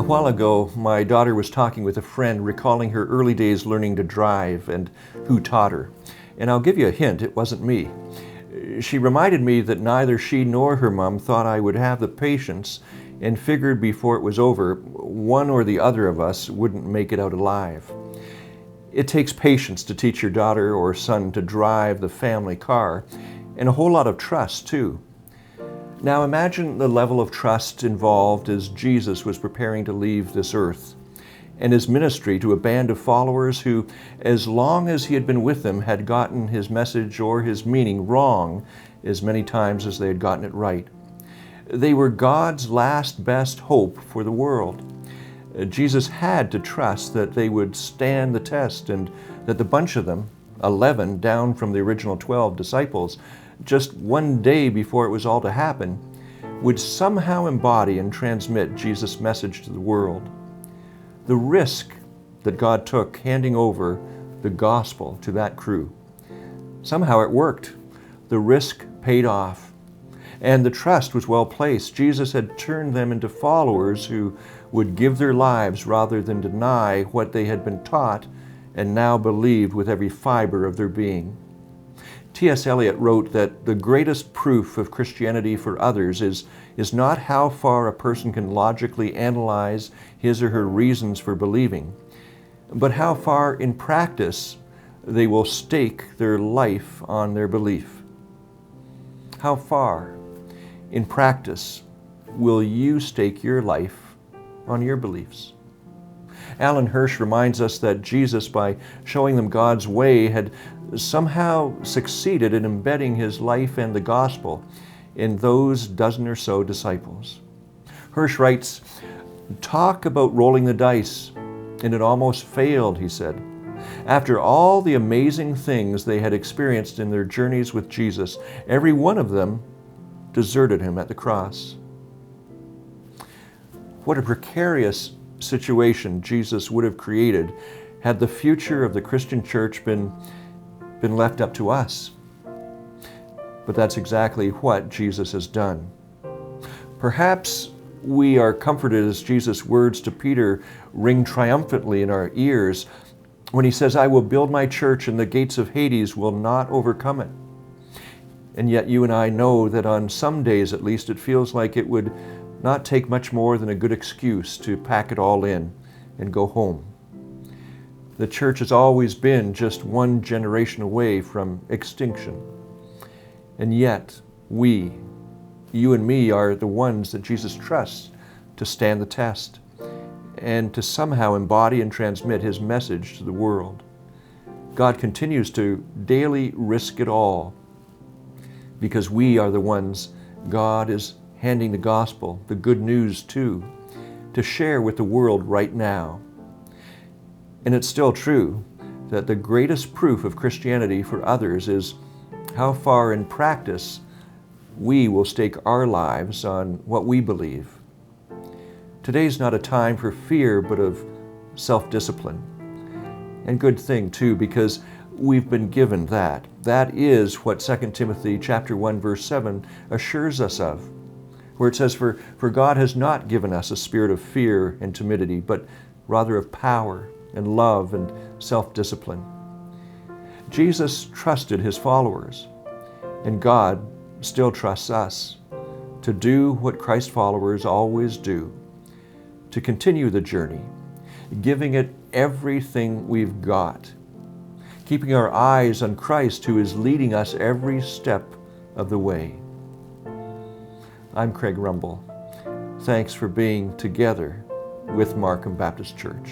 while ago, my daughter was talking with a friend, recalling her early days learning to drive and who taught her. And I'll give you a hint, it wasn't me. She reminded me that neither she nor her mom thought I would have the patience, and figured before it was over, one or the other of us wouldn't make it out alive. It takes patience to teach your daughter or son to drive the family car, and a whole lot of trust too. Now imagine the level of trust involved as Jesus was preparing to leave this earth, and his ministry to a band of followers who, as long as he had been with them, had gotten his message or his meaning wrong as many times as they had gotten it right. They were God's last best hope for the world. Jesus had to trust that they would stand the test, and that the bunch of them, 11 down from the original 12 disciples, just one day before it was all to happen, would somehow embody and transmit Jesus' message to the world. The risk that God took handing over the gospel to that crew, somehow it worked. The risk paid off, and the trust was well placed. Jesus had turned them into followers who would give their lives rather than deny what they had been taught and now believed with every fiber of their being. T.S. Eliot wrote that the greatest proof of Christianity for others is not how far a person can logically analyze his or her reasons for believing, but how far in practice they will stake their life on their belief. How far in practice will you stake your life on your beliefs? Alan Hirsch reminds us that Jesus, by showing them God's way, had somehow succeeded in embedding his life and the gospel in those dozen or so disciples. Hirsch writes, "Talk about rolling the dice, and it almost failed," he said. After all the amazing things they had experienced in their journeys with Jesus, every one of them deserted him at the cross. What a precarious situation Jesus would have created had the future of the Christian church been left up to us. But that's exactly what Jesus has done. Perhaps we are comforted as Jesus' words to Peter ring triumphantly in our ears when he says, "I will build my church and the gates of Hades will not overcome it." And yet you and I know that on some days at least it feels like it would not take much more than a good excuse to pack it all in and go home. The church has always been just one generation away from extinction. And yet we, you and me, are the ones that Jesus trusts to stand the test and to somehow embody and transmit his message to the world. God continues to daily risk it all because we are the ones God is handing the gospel, the good news to share with the world right now. And it's still true that the greatest proof of Christianity for others is how far in practice we will stake our lives on what we believe. Today's not a time for fear, but of self-discipline. And good thing too, because we've been given that. That is what 2 Timothy chapter 1, verse 7 assures us of, where it says, For God has not given us a spirit of fear and timidity, but rather of power and love and self-discipline. Jesus trusted his followers, and God still trusts us to do what Christ followers always do, to continue the journey, giving it everything we've got, keeping our eyes on Christ who is leading us every step of the way. I'm Craig Rumble. Thanks for being together with Markham Baptist Church.